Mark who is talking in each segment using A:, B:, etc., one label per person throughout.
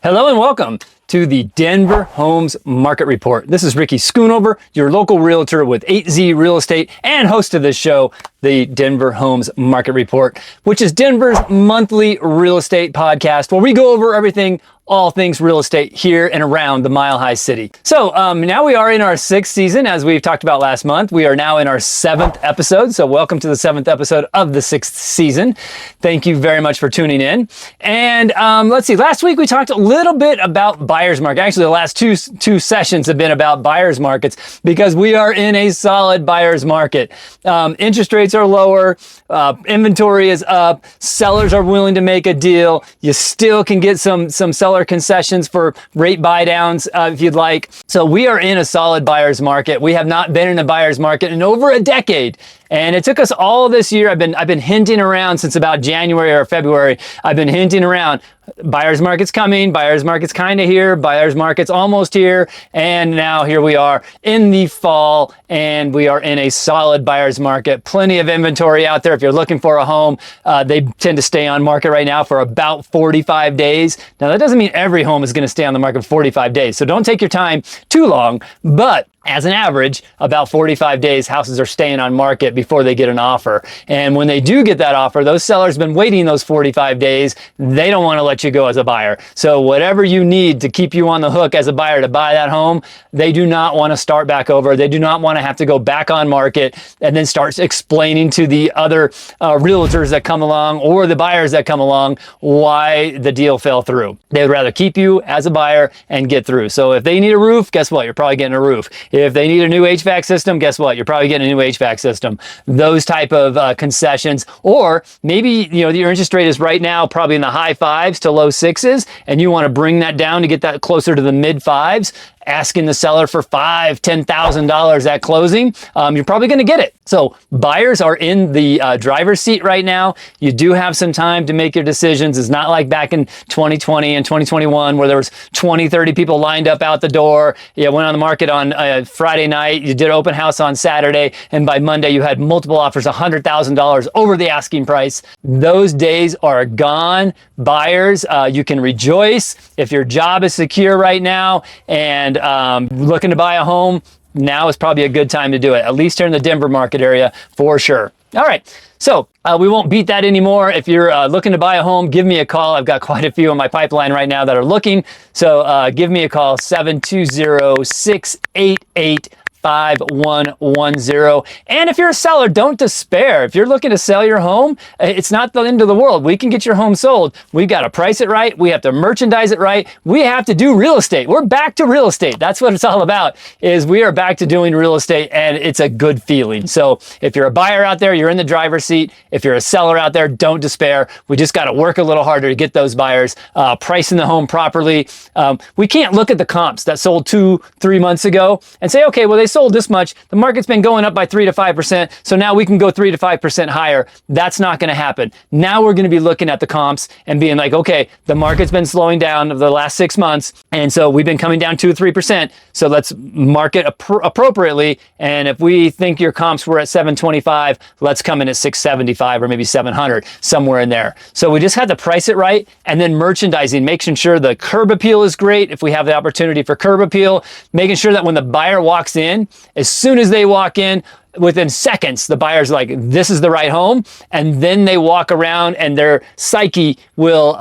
A: Hello and welcome to the Denver Homes Market Report. This is Ricky Schoonover, your local realtor with 8Z Real Estate and host of this show, the Denver Homes Market Report, which is Denver's monthly real estate podcast where we go over everything, all things real estate here and around the Mile High City. So now we are in our 6th season, as we've talked about last month. We are now in our 7th episode. So welcome to the 7th episode of the 6th season. Thank you very much for tuning in. And let's see, last week we talked a little bit about buyer's market. Actually, the last two sessions have been about buyer's markets because we are in a solid buyer's market. Interest rates are lower, inventory is up, sellers are willing to make a deal. You still can get some seller concessions for rate buy downs if you'd like. So we are in a solid buyer's market. We have not been in a buyer's market in over a decade. And it took us all this year. I've been hinting around since about January or February. I've been hinting around. Buyer's market's coming, buyer's market's kind of here, buyer's market's almost here, and now here we are in the fall, and we are in a solid buyer's market. Plenty of inventory out there. If you're looking for a home, they tend to stay on market right now for about 45 days. Now, that doesn't mean every home is going to stay on the market for 45 days, so don't take your time too long, but as an average, about 45 days, houses are staying on market before they get an offer. And when they do get that offer, those sellers have been waiting those 45 days. They don't want to let you go as a buyer. So whatever you need to keep you on the hook as a buyer to buy that home, they do not want to start back over. They do not want to have to go back on market and then start explaining to the other realtors that come along or the buyers that come along why the deal fell through. They would rather keep you as a buyer and get through. So if they need a roof, guess what? You're probably getting a roof. If they need a new HVAC system, guess what? You're probably getting a new HVAC system. Those type of concessions, or maybe your interest rate is right now probably in the high 5s to low 6s, and you want to bring that down to get that closer to the mid 5s. Asking the seller for $5,000, $10,000 at closing, you're probably going to get it. So buyers are in the driver's seat right now. You do have some time to make your decisions. It's not like back in 2020 and 2021 where there was 20, 30 people lined up out the door. You went on the market on Friday night. You did open house on Saturday. And by Monday, you had multiple offers, $100,000 over the asking price. Those days are gone. Buyers, you can rejoice if your job is secure right now and looking to buy a home. Now is probably a good time to do it, at least here in the Denver market area for sure. All right, so we won't beat that anymore. If you're looking to buy a home, give me a call. I've got quite a few in my pipeline right now that are looking. So give me a call, 720-688-5110. And if you're a seller, don't despair. If you're looking to sell your home, it's not the end of the world. We can get your home sold. We've got to price it right. We have to merchandise it right. We have to do real estate. We're back to real estate. That's what it's all about, is we are back to doing real estate, and it's a good feeling. So if you're a buyer out there, you're in the driver's seat. If you're a seller out there, don't despair. We just got to work a little harder to get those buyers, pricing the home properly. We can't look at the comps that sold 2-3 months ago and say, okay, well, they sold this much. The market's been going up by 3 to 5%. So now we can go 3 to 5% higher. That's not going to happen. Now we're going to be looking at the comps and being like, okay, the market's been slowing down over the last 6 months. And so we've been coming down 2 or 3%. So let's market appropriately. And if we think your comps were at 725, let's come in at 675 or maybe 700, somewhere in there. So we just had to price it right. And then merchandising, making sure the curb appeal is great. If we have the opportunity for curb appeal, making sure that when the buyer walks in, as soon as they walk in, within seconds, the buyer's like, this is the right home. And then they walk around and their psyche will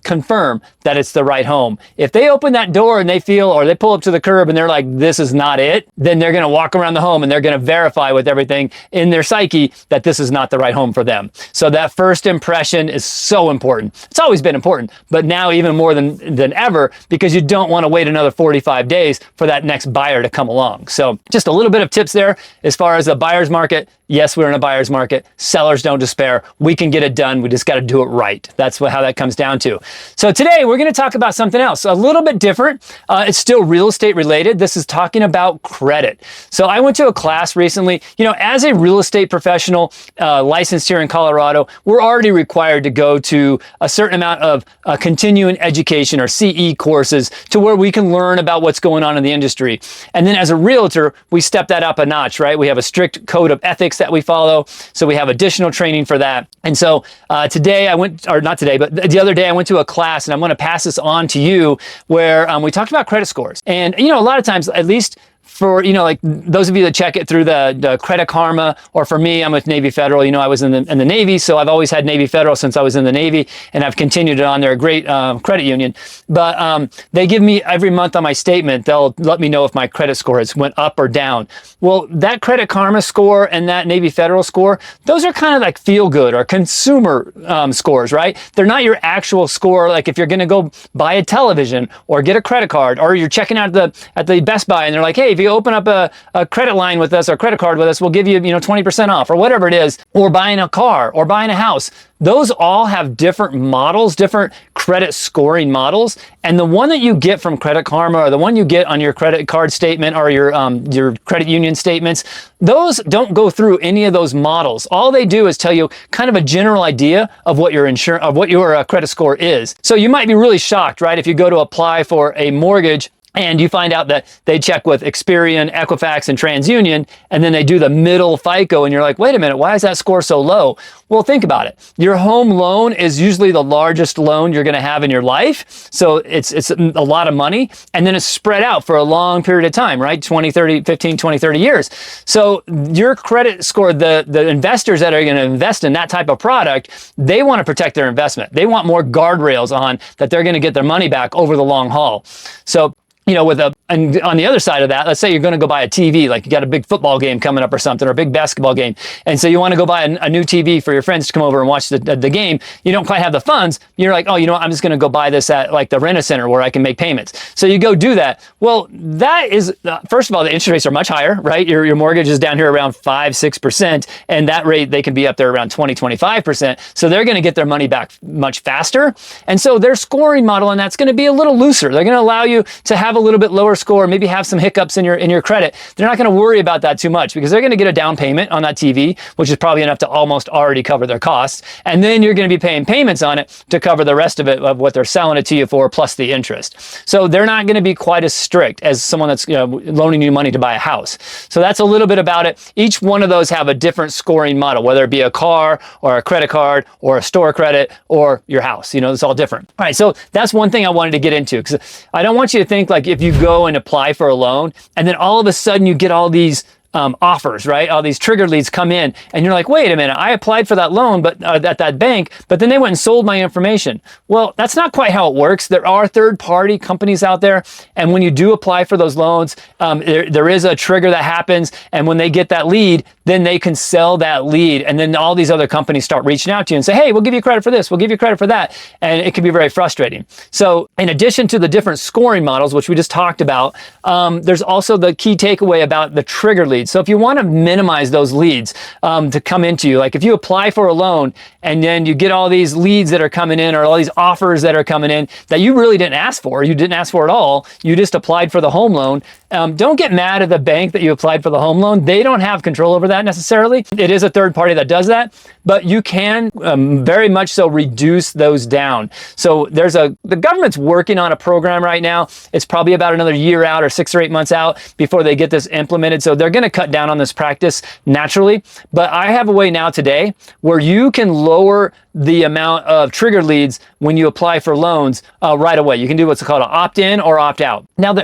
A: confirm that it's the right home. If they open that door and they feel, or they pull up to the curb and they're like, this is not it, then they're going to walk around the home and they're going to verify with everything in their psyche that this is not the right home for them. So that first impression is so important. It's always been important, but now even more than ever, because you don't want to wait another 45 days for that next buyer to come along. So just a little bit of tips there as far as the buyer's market. Yes, we're in a buyer's market. Sellers, don't despair. We can get it done. We just got to do it right. That's how that comes down to. So today we're going to talk about something else, a little bit different. It's still real estate related. This is talking about credit. So I went to a class recently. As a real estate professional licensed here in Colorado, we're already required to go to a certain amount of continuing education or CE courses to where we can learn about what's going on in the industry. And then as a realtor, we step that up a notch, right? We have a strict code of ethics that we follow. So we have additional training for that. And so today I went, or not today, but the other day I went to a class, and I'm going to pass this on to you, where we talked about credit scores. And, you know, a lot of times, at least for, you know, like those of you that check it through the Credit Karma, or for me, I'm with Navy Federal. You know, I was in the Navy, so I've always had Navy Federal since I was in the Navy, and I've continued it on. They're a great credit union. But they give me every month on my statement, they'll let me know if my credit score has went up or down. Well, that Credit Karma score and that Navy Federal score, those are kind of like feel good or consumer scores, right? They're not your actual score. Like if you're going to go buy a television or get a credit card, or you're checking out at the Best Buy, and they're like, hey, if you open up a credit line with us or credit card with us, we'll give you, 20% off, or whatever it is, or buying a car or buying a house. Those all have different models, different credit scoring models. And the one that you get from Credit Karma, or the one you get on your credit card statement or your credit union statements, those don't go through any of those models. All they do is tell you kind of a general idea of what your credit score is. So you might be really shocked, right? If you go to apply for a mortgage and you find out that they check with Experian, Equifax, and TransUnion, and then they do the middle FICO, and you're like, wait a minute, why is that score so low? Well, think about it. Your home loan is usually the largest loan you're going to have in your life. So it's a lot of money, and then it's spread out for a long period of time, right? 20, 30, 15, 20, 30 years. So your credit score, the investors that are going to invest in that type of product, they want to protect their investment. They want more guardrails on that they're going to get their money back over the long haul. So, and on the other side of that, let's say you're going to go buy a TV, like you got a big football game coming up or something, or a big basketball game. And so you want to go buy a new TV for your friends to come over and watch the game. You don't quite have the funds. You're like, oh, you know what? I'm just going to go buy this at like the Rent-A-Center where I can make payments. So you go do that. Well, that is, first of all, the interest rates are much higher, right? Your mortgage is down here around 5-6%. And that rate, they can be up there around 20-25%. So they're going to get their money back much faster. And so their scoring model on that's going to be a little looser. They're going to allow you to have a little bit lower score, maybe have some hiccups in your credit. They're not going to worry about that too much, because they're going to get a down payment on that TV, which is probably enough to almost already cover their costs. And then you're going to be paying payments on it to cover the rest of it, of what they're selling it to you for, plus the interest. So they're not going to be quite as strict as someone that's loaning you money to buy a house. So that's a little bit about it. Each one of those have a different scoring model, whether it be a car or a credit card or a store credit or your house. It's all different. All right, so that's one thing I wanted to get into, because I don't want you to think like if you go and apply for a loan and then all of a sudden you get all these offers, right? All these trigger leads come in, and you're like, wait a minute, I applied for that loan, but at that bank, but then they went and sold my information. Well, that's not quite how it works. There are third-party companies out there, and when you do apply for those loans, there is a trigger that happens, and when they get that lead, then they can sell that lead, and then all these other companies start reaching out to you and say, hey, we'll give you credit for this, we'll give you credit for that, and it can be very frustrating. So in addition to the different scoring models, which we just talked about, there's also the key takeaway about the trigger leads. So if you want to minimize those leads to come into you, like if you apply for a loan and then you get all these leads that are coming in, or all these offers that are coming in that you really didn't ask for, you didn't ask for at all, you just applied for the home loan, don't get mad at the bank that you applied for the home loan. They don't have control over that necessarily. It is a third party that does that, but you can very much so reduce those down. So the government's working on a program right now. It's probably about another year out or 6 or 8 months out before they get this implemented. So they're going to cut down on this practice naturally. But I have a way now today where you can lower the amount of trigger leads when you apply for loans right away. You can do what's called an opt-in or opt-out. Now,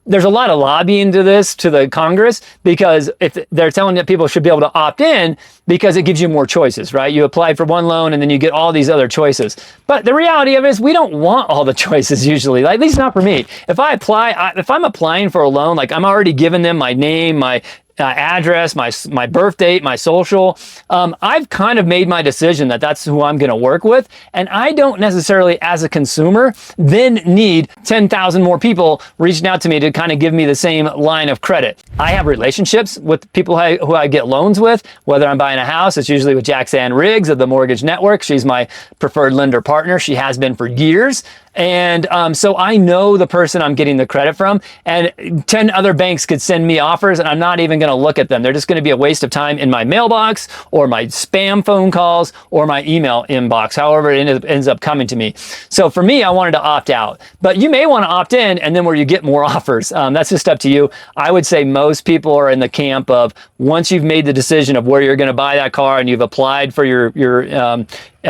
A: there's a lot of lobbying to the Congress, because if they're telling that people should be able to opt in because it gives you more choices, right? You apply for one loan and then you get all these other choices. But the reality of it is we don't want all the choices usually, at least not for me. If I'm applying for a loan, like I'm already giving them my name, my address, my birth date, my social. I've kind of made my decision that that's who I'm going to work with. And I don't necessarily, as a consumer, then need 10,000 more people reaching out to me to kind of give me the same line of credit. I have relationships with people who I get loans with, whether I'm buying a house. It's usually with Jaxanne Riggs of the Mortgage Network. She's my preferred lender partner. She has been for years. And so I know the person I'm getting the credit from, and 10 other banks could send me offers and I'm not even going to look at them. They're just going to be a waste of time in my mailbox or my spam phone calls or my email inbox, however it ends up coming to me. So for me, I wanted to opt out, but you may want to opt in and then where you get more offers. That's just up to you. I would say most people are in the camp of once you've made the decision of where you're going to buy that car and you've applied for your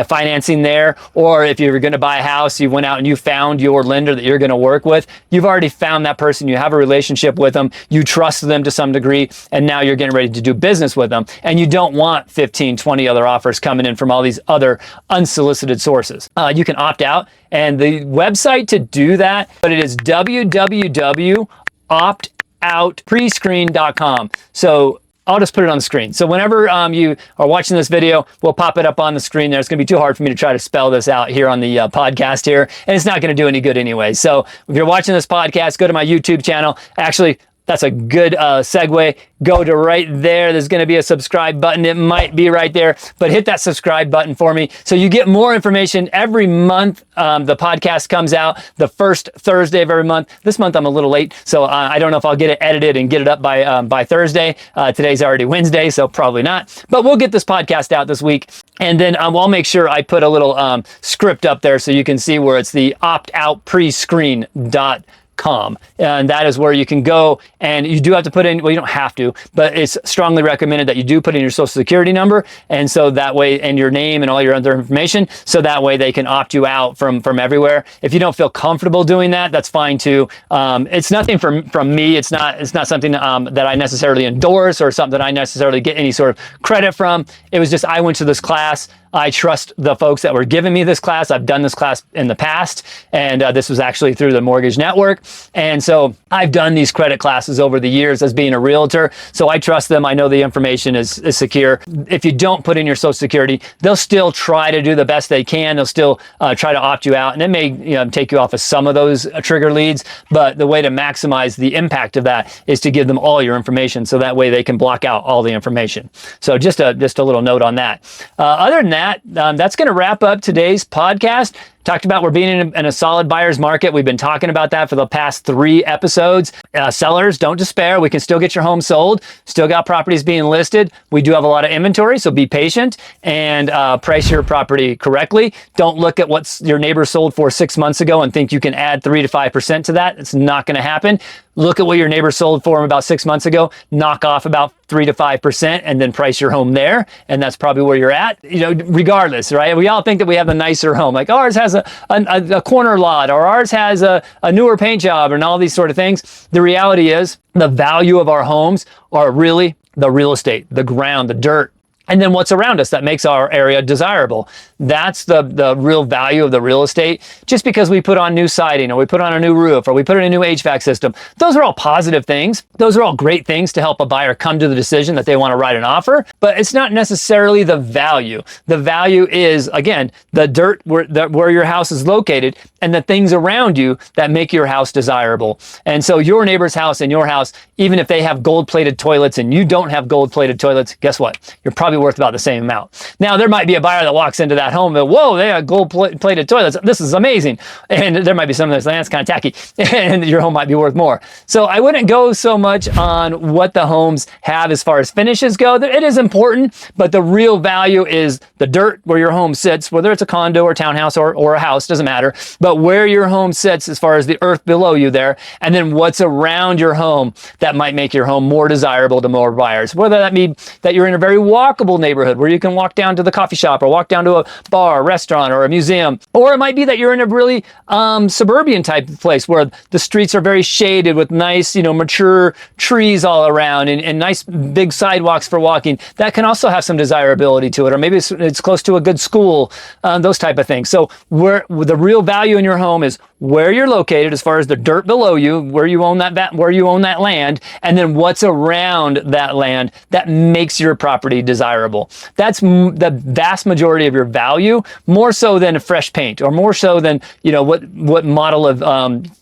A: financing there, or if you're going to buy a house, you went out and you found your lender that you're going to work with, you've already found that person, you have a relationship with them, you trust them to some degree, and now you're getting ready to do business with them, and you don't want 15, 20 other offers coming in from all these other unsolicited sources. You can opt out, and the website to do that, but it is www.optoutprescreen.com. So I'll just put it on the screen. So whenever you are watching this video, we'll pop it up on the screen there. It's going to be too hard for me to try to spell this out here on the podcast here, and it's not going to do any good anyway. So if you're watching this podcast, go to my YouTube channel. Actually, that's a good segue. Go to right there. There's going to be a subscribe button. It might be right there, but hit that subscribe button for me so you get more information every month. The podcast comes out the first Thursday of every month. This month I'm a little late, so I don't know if I'll get it edited and get it up by Thursday. Today's already Wednesday, so probably not. But we'll get this podcast out this week, and then I'll make sure I put a little script up there so you can see where it's the optoutprescreen.com. And that is where you can go, and you do have to put in, well, you don't have to, but it's strongly recommended that you do put in your social security number, and so that way, and your name and all your other information, so that way they can opt you out from everywhere. If you don't feel comfortable doing that, that's fine too. It's nothing from me. It's not something that I necessarily endorse or something that I necessarily get any sort of credit from. It was just, I went to this class. I trust the folks that were giving me this class. I've done this class in the past, and this was actually through the Mortgage Network. And so I've done these credit classes over the years as being a realtor. So I trust them. I know the information is secure. If you don't put in your Social Security, they'll still try to do the best they can. They'll still try to opt you out, and it may take you off of some of those trigger leads. But the way to maximize the impact of that is to give them all your information, so that way they can block out all the information. So just a little note on that. Other than that, that's going to wrap up today's podcast. Talked about we're being in a solid buyer's market. We've been talking about that for the past 3 episodes. Sellers, don't despair. We can still get your home sold. Still got properties being listed. We do have a lot of inventory, so be patient and price your property correctly. Don't look at what your neighbor sold for 6 months ago and think you can add 3 to 5% to that. It's not going to happen. Look at what your neighbor sold for about 6 months ago, knock off about 3 to 5%, and then price your home there. And that's probably where you're at, regardless, right? We all think that we have the nicer home, like ours has a corner lot, or ours has a newer paint job, and all these sort of things. The reality is the value of our homes are really the real estate, the ground, the dirt, and then what's around us that makes our area desirable. That's the real value of the real estate. Just because we put on new siding, or we put on a new roof, or we put in a new HVAC system, those are all positive things. Those are all great things to help a buyer come to the decision that they want to write an offer, but it's not necessarily the value. The value is, again, the dirt where your house is located and the things around you that make your house desirable. And so your neighbor's house and your house, even if they have gold-plated toilets and you don't have gold-plated toilets, guess what? You're probably worth about the same amount. Now, there might be a buyer that walks into that home and, whoa, they have gold-plated toilets. This is amazing. And there might be some that's kind of tacky, and your home might be worth more. So I wouldn't go so much on what the homes have as far as finishes go. It is important, but the real value is the dirt where your home sits, whether it's a condo or townhouse or a house, doesn't matter. But where your home sits as far as the earth below you there, and then what's around your home that might make your home more desirable to more buyers. Whether that means that you're in a very walkable neighborhood where you can walk down to the coffee shop or walk down to a bar, restaurant, or a museum. Or it might be that you're in a really suburban type of place where the streets are very shaded with nice, mature trees all around and nice big sidewalks for walking. That can also have some desirability to it. Or maybe it's close to a good school, those type of things. So where the real value in your home is where you're located as far as the dirt below you, where you own that land, and then what's around that land that makes your property desirable. That's the vast majority of your value, more so than fresh paint, or more so than what model of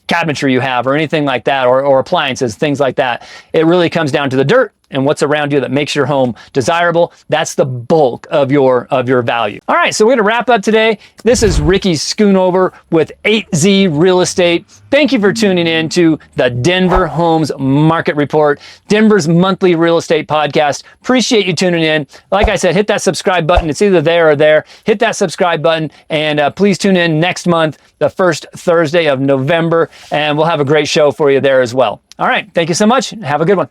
A: cabinetry you have or anything like that, or appliances, things like that. It really comes down to the dirt and what's around you that makes your home desirable. That's the bulk of your value. All right, so we're gonna wrap up today. This is Ricky Schoonover with 8Z Real Estate. Thank you for tuning in to the Denver Homes Market Report, Denver's monthly real estate podcast. Appreciate you tuning in. Like I said, hit that subscribe button. It's either there or there. Hit that subscribe button, and please tune in next month, the first Thursday of November, and we'll have a great show for you there as well. All right, thank you so much. Have a good one.